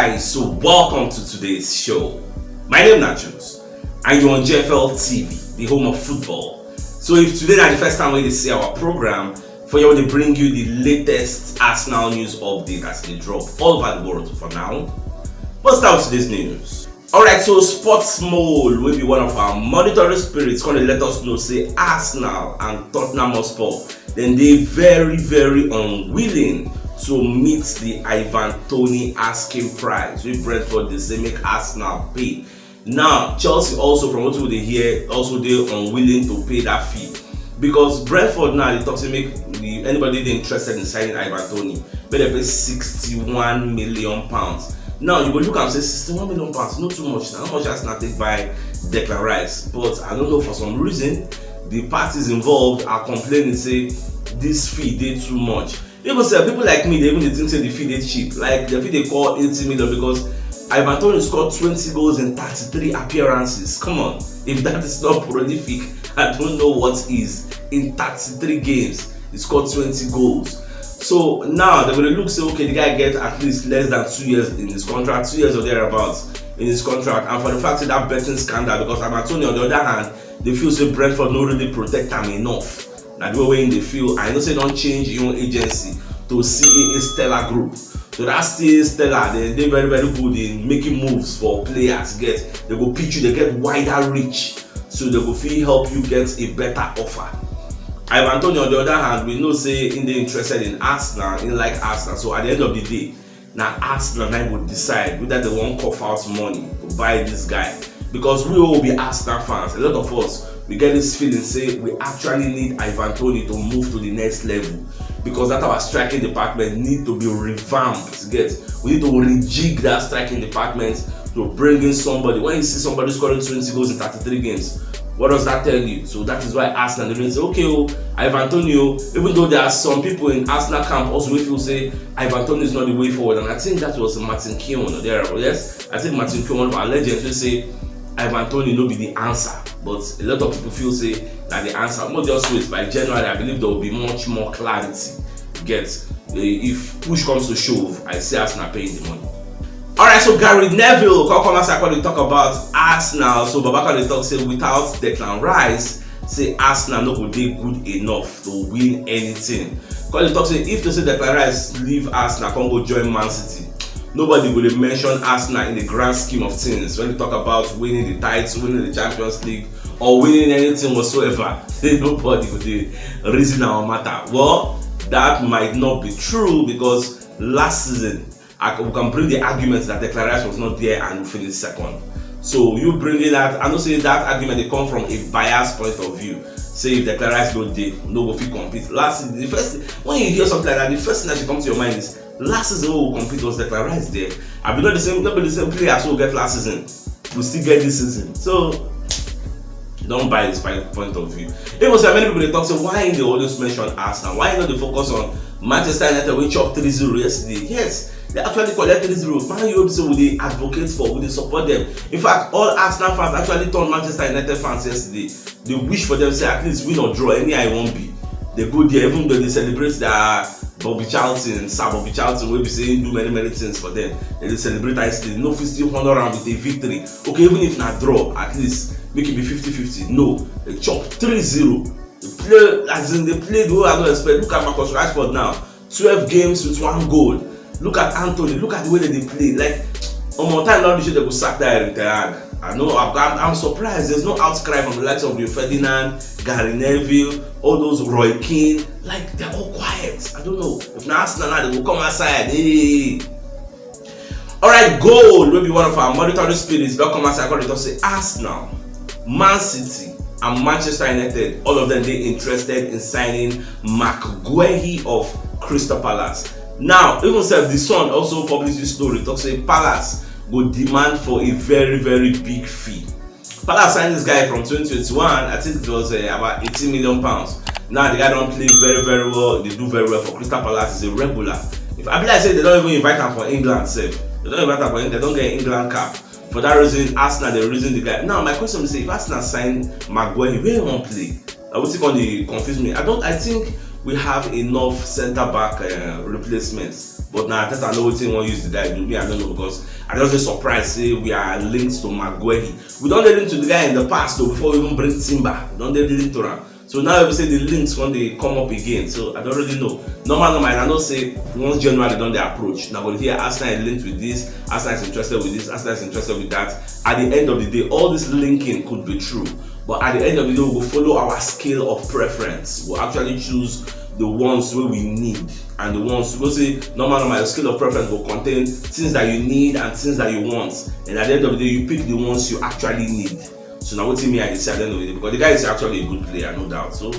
guys, so welcome to today's show. My name is CHUKS and you're on JFL TV, the home of football. So if today is the first time we see our program, for you to bring you the latest Arsenal news update as they drop all over the world for now. Let's start with today's news. Alright, so Sports Mole will be one of our monitoring spirits going to let us know say Arsenal and Tottenham Hotspur, then they very unwilling to meet the Ivan Toney asking price. With Brentford, they say make Arsenal pay. Now, Chelsea also, from what we hear, also they unwilling to pay that fee. Because Brentford now, they talk to make anybody interested in signing Ivan Toney, but they pay £61 million. Now, you go look and say £61 million, not too much. How much Arsenal take by Declan Rice? But I don't know, for some reason, the parties involved are complaining, say this fee did too much. Even say people like me, they think say the fee they cheap. Like the fee they call 80 million because Ivan Toney scored 20 goals in 33 appearances. Come on, if that is not prolific, I don't know what is. In 33 games, he scored 20 goals. So now they're going to look say okay, the guy gets at least less than 2 years in his contract, 2 years or thereabouts in his contract, and for the fact that betting scandal, because Ivan Toney on the other hand, they feel say Brentford don't really protect him enough. Now the way in the field, I know say don't change your own agency to CAA Stellar Group. So that's CAA Stellar, they're very good in making moves for players. They go pitch you, they get wider reach, so they go feel help you get a better offer. Ivan Toney on the other hand, we know say in they interested in Arsenal, in like Arsenal. So at the end of the day, now Arsenal now will decide whether they want cough out money to buy this guy. Because we all be Arsenal fans, a lot of us, we get this feeling say we actually need Ivan Toney to move to the next level, because that our striking department need to be revamped. We need to rejig that striking department to bring in somebody. When you see somebody scoring 20 goals in 33 games, what does that tell you? So that is why Arsenal they say okay, Ivan Toney, even though there are some people in Arsenal camp also we feel say Ivan Toney is not the way forward, and I think that was Martin Keown there. Yes, I think Martin Keown, one of our legends, will say Ivan Toney no be the answer, but a lot of people feel say that the answer. More just wait, by January I believe there will be much more clarity. If push comes to shove, I see Arsenal paying the money. Alright, so Gary Neville come as I talk about Arsenal. So Babaka they talk say without Declan Rice, say Arsenal no go dey good enough to win anything. Because they talk say if they say Declan Rice leave Arsenal, come go join Man City, nobody will mention Arsenal in the grand scheme of things. When they talk about winning the titles, winning the Champions League, or winning anything whatsoever, nobody will reason our matter. Well, that might not be true, because last season we can bring the argument that Declan Rice was not there and we finished second. So you bring in that, I don't say that argument they come from a biased point of view. Say if Declan Rice go there, no go fit compete. Last season, the first when you hear something like that, the first thing that should come to your mind is last season who will compete was Declan Rice there. I be not the same players who get last season, we still get this season. So don't buy this point of view. It was many people they talk, so why they always mention Arsenal? Why not they focus on Manchester United we chopped 3-0 yesterday? Yes, they actually collect 3-0. Man U so they advocate for, will they support them? In fact, all Arsenal fans actually turned Manchester United fans yesterday. They wish for them say at least win or draw, any I won't be. They go there, even though they celebrate their Bobby Charlton, Sir Bobby Charlton will be saying do many things for them. They celebrate yesterday. No, still honor them with a victory. Okay, even if not draw, at least make it be 50-50. No, they chop 3-0. They play as in they play the way I don't expect. Look at Marcus Rashford now, 12 games with 1 goal. Look at Anthony. Look at the way that they play. Like on more time, not sure they will sack that in Tehran. I know. I'm surprised. There's no outcry from the likes of Rio Ferdinand, Gary Neville, all those Roy Keane. Like they're all quiet. I don't know. If not Arsenal now, they will come outside. Hey. Alright, goal will be one of our monetary spirits. They'll come outside. They'll say Arsenal, Man City, and Manchester United. All of them they interested in signing McGuehi of Crystal Palace. Now, even said the Sun also published this story. Talk say Palace go demand for a very big fee. Palace signed this guy from 2021. I think it was about £18 million. Now the guy don't play very well. They do very well for Crystal Palace. He's a regular. If I say they don't even invite him for England, say they don't invite him for England. They don't get an England cap. For that reason, Arsenal they reason the guy. Now my question is, if Arsenal sign Maguire, where he won't play? I would think on the confuse me. I think we have enough centre back replacements. But now I know what one use the guy do. Me, I don't know, because I just be surprised say we are linked to Maguire. We don't link to the guy in the past though, before we even bring Timber. We don't link to him. So now we say the links when they come up again. So I don't really know. Normal, I don't say once January they done the approach. Now but here Arsenal is linked with this, Arsenal is interested with this, Arsenal is interested with that. At the end of the day, all this linking could be true. But at the end of the day, we will follow our scale of preference. We'll actually choose the ones where we need, and the ones we'll say normal your scale of preference will contain things that you need and things that you want. And at the end of the day, you pick the ones you actually need. So now what me I say at the end of the day, because the guy is actually a good player, no doubt. So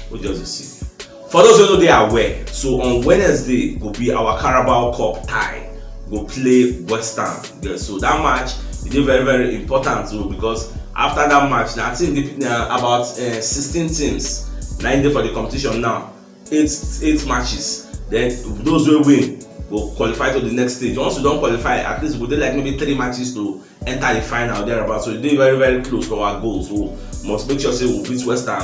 we'll just see. For those who know they are aware, so on Wednesday will be our Carabao Cup tie. We'll play West Ham. Yeah, so that match is very, very important too, because after that match, now I think they pick about 16 teams 9 days for the competition now. 8 matches. Then those who win will qualify to the next stage. Once you don't qualify, at least we'll do like maybe 3 matches to enter the final thereabout. So they're very, very close to our goals. So must make sure say we'll beat West Ham.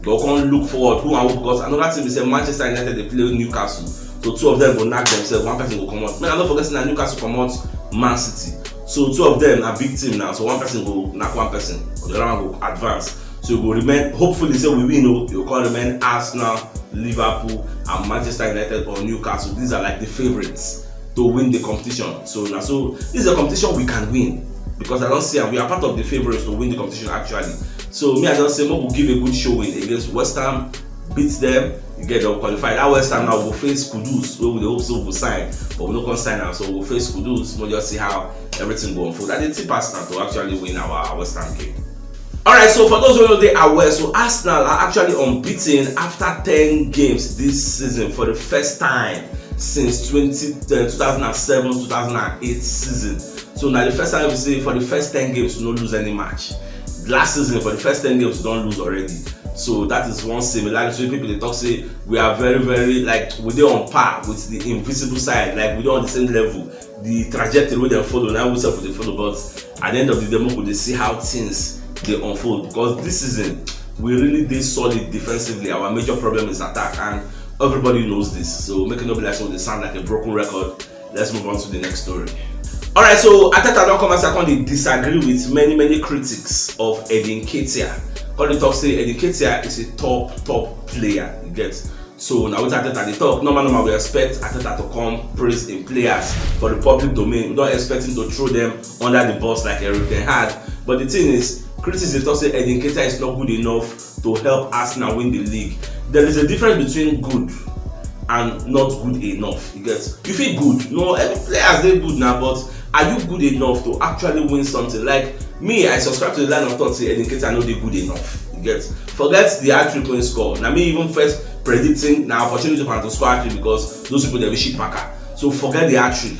But we can't look forward who and who, because another team is Manchester United, they play Newcastle. So 2 of them will knock themselves, 1 person will come out. Man, I'm not forgetting that Newcastle come out Man City. So 2 of them are big team now. So 1 person will knock 1 person, or the other one will advance. So it will remain, hopefully say we win, it will remain Arsenal, Liverpool, and Manchester United or Newcastle. These are like the favorites to win the competition. So now, so this is a competition we can win, because I don't see, and we are part of the favorites to win the competition actually. So me, I just say we'll give a good showing against West Ham, beat them, you get them qualified. That West Ham now will face Kudus, where we also will sign, but we don't can sign now. So we'll face Kudus. We'll just see how everything goes forward. And it's Arsenal to actually win our West Ham game. Alright, so for those who know they are aware, so Arsenal are actually unbeaten after 10 games this season for the first time since 2007-2008 season. So now the first time we see for the first 10 games we don't lose any match. Last season for the first 10 games we don't lose already. So that is one similarity. People they talk say we are very, very like we're on par with the invisible side, like we're on the same level. The trajectory we they follow, now we self they follow, but at the end of the day, we see how things they unfold, because this season we really did solid defensively. Our major problem is attack, and everybody knows this. So making no be like so they sound like a broken record. Let's move on to the next story. Alright, so Ateta don't come and second they disagree with many critics of Edin Ketia. Because they talk say Edin Ketia is a top player, you get. So now with Ateta they talk, normal we expect Ateta to come praise in players for the public domain. We don't expect him to throw them under the bus like Eric Ten Hag. But the thing is, critics they talk say Edin Ketia is not good enough to help Arsenal win the league. There is a difference between good and not good enough. You get, you feel good. No, every players they good now, but are you good enough to actually win something? Like me, I subscribe to the line of thought say Edin Ketia no dey good enough. You get, forget the hat-trick when score. Now me even first predicting now opportunity for him to score hat-trick, because those people they be shit packer. So forget the hat-trick.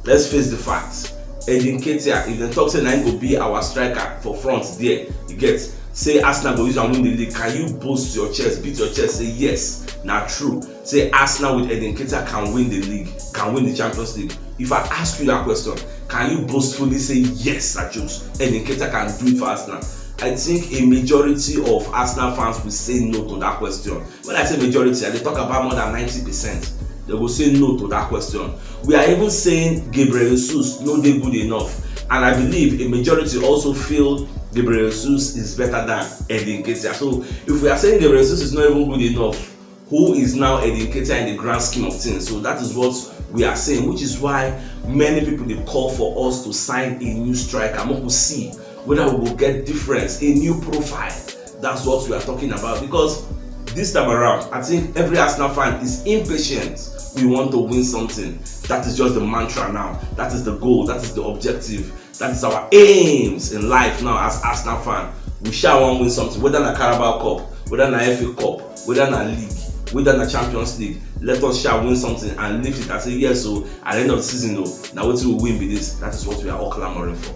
Let's face the facts. Edin Ketia, if they talk say na go be our striker for front there, you get, say Arsenal go use and win the league, can you boast your chest, beat your chest, say yes, now true, say Arsenal with Edin Ketia can win the league, can win the Champions League? If I ask you that question, can you boastfully say yes, I choose Edin Ketia can do it for Arsenal? I think a majority of Arsenal fans will say no to that question. When I say majority, I they talk about more than 90%. They will say no to that question. We are even saying Gabriel Jesus no dey good enough, and I believe a majority also feel Gabriel Jesus is better than Edin Ketia. So if we are saying Gabriel Jesus is not even good enough, who is now Edin Ketia in the grand scheme of things? So that is what we are saying, which is why many people they call for us to sign a new striker. And we will see whether we will get difference, a new profile. That's what we are talking about, because this time around, I think every Arsenal fan is impatient. We want to win something. That is just the mantra now. That is the goal. That is the objective. That is our aims in life now as Arsenal fan. We shall want to win something, whether in a Carabao Cup, whether in a FA Cup, whether in a league, whether in a Champions League. Let us shall win something and lift it and say yes. So at the end of the season, now what we win with this. That is what we are all clamoring for.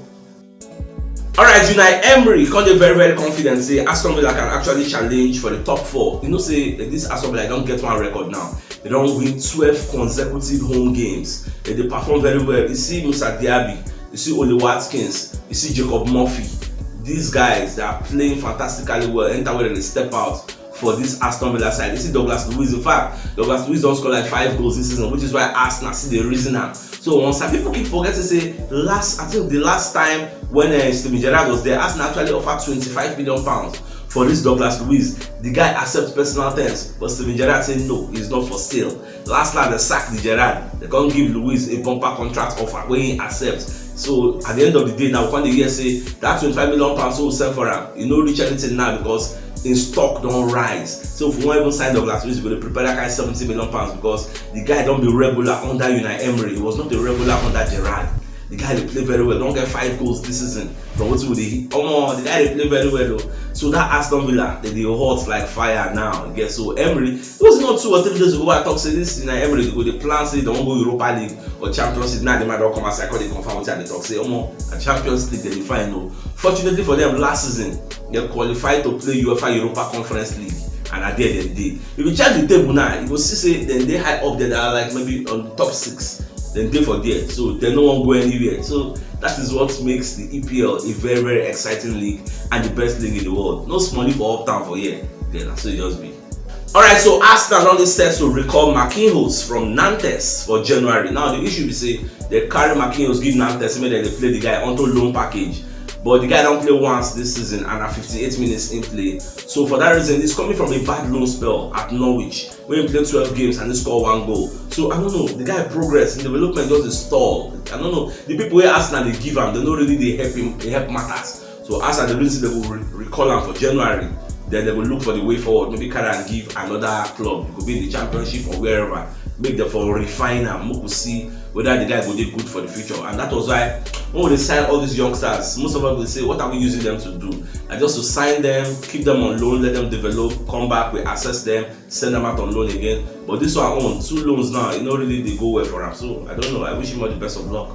Alright, Unai Emery come dey very confident say Aston Villa can actually challenge for the top 4. You know say this Aston Villa don't get one record now. They don't win 12 consecutive home games. They perform very well. You see Musa Diaby, you see Oli Watkins, you see Jacob Murphy. These guys they are playing fantastically well. Enter where they step out for this Aston Villa side. You see Douglas Luiz. In fact, Douglas Luiz don't score like 5 goals this season, which is why Arsenal see the reason now. So once people keep forgetting to say I think the last time when Steven Gerrard was there, Arsenal actually offered £25 million for this Douglas Luiz. The guy accepts personal terms, but Steven Gerrard said no, he's not for sale. Last time they sacked the Gerrard, they can't give Luiz a bumper contract offer when he accepts. So at the end of the day, now when the year say that £25 million will sell for him, you know reach anything now because in stock don't rise. So if we won't even sign Douglas Luiz, we're going to prepare that guy £70 million because the guy don't be regular under Unai Emery. He was not a regular under Gerrard. The guy they play very well. Don't get 5 goals this season. From what they the guy they play very well though. So that Aston Villa, they hot like fire now. You get so Emery. It was not 2 or 3 days ago I talked say this in Emery. They go the plan say they won't go Europa League or Champions League. Now they might not come as I call they confirm what they talk say. A Champions League they define no. Fortunately for them, last season they qualified to play UEFA Europa Conference League. And at there they did. If you check the table now, you will see say then they high up there. They are like maybe on the top 6. Then they for there, so they no one go anywhere. So that is what makes the EPL a very, very exciting league and the best league in the world. No money for uptown for here. Then that's what it just be. Alright, so Arsenal only set to recall Marquinhos from Nantes for January. Now the issue be say they carry Marquinhos, give Nantes, maybe they play the guy onto loan package. But the guy don't play once this season and at 58 minutes in play. So for that reason, he's coming from a bad loan spell at Norwich, where he played 12 games and he scored 1 goal. So I don't know, the guy progress in development just stall. I don't know, the people where Arsenal they give him, they don't really they help him, they help matters. So Arsenal they really say they will recall him for January. Then they will look for the way forward. Maybe carry and give another club. It could be in the championship or wherever. Make them for refine and we could see whether the guy will be good for the future. And that was why when they sign all these youngsters, most of us will say, what are we using them to do? And just to sign them, keep them on loan, let them develop, come back, we assess them, send them out on loan again. But this one on 2 loans now, you know really they go well for him. So I don't know. I wish him all the best of luck.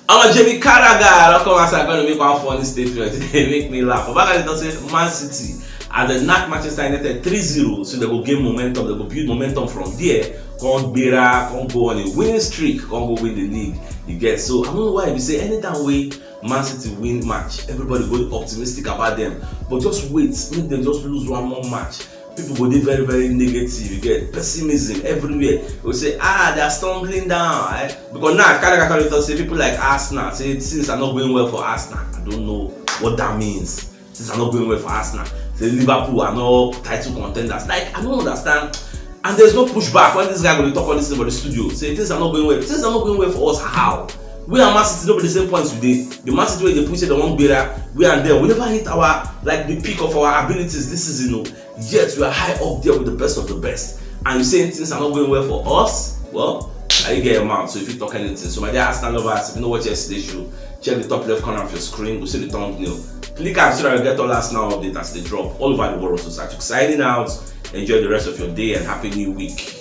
I'm a Jamie Carragher. I'll come as I'm going to make one funny statement. They make me laugh. But back at it, say Man City and the knock Manchester United 3-0, so they will gain momentum, they will build momentum from there. Can't go on a winning streak, can't go win the league. You get so I don't know why you say anytime way Man City win match, everybody go optimistic about them. But just wait, make them just lose 1 more match. People go be very, very negative. You get pessimism everywhere. We say, they are stumbling down. Eh? Because now Carragher say people like Arsenal say things are not going well for Arsenal. I don't know what that means. Things are not going well for Arsenal. Say Liverpool are not title contenders. Like I don't understand. And there's no pushback when this guy will talk on this about the studio. Say things are not going well. Things are not going well for us. How? We are Man City, nobody the same points today. The Man City where they push it the one better, we are there. We never hit our the peak of our abilities this season. Yet we are high up there with the best of the best. And you saying things are not going well for us? Well, I get them out. So if you talk anything, so my dear Arsenal lovers, if you know what yesterday's show, check the top left corner of your screen. We'll see the thumbnail. Click and so that you get all Arsenal updates as they drop all over the world. So CHUKS signing out. Enjoy the rest of your day and happy new week.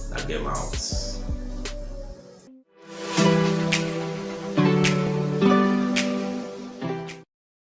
Now get out.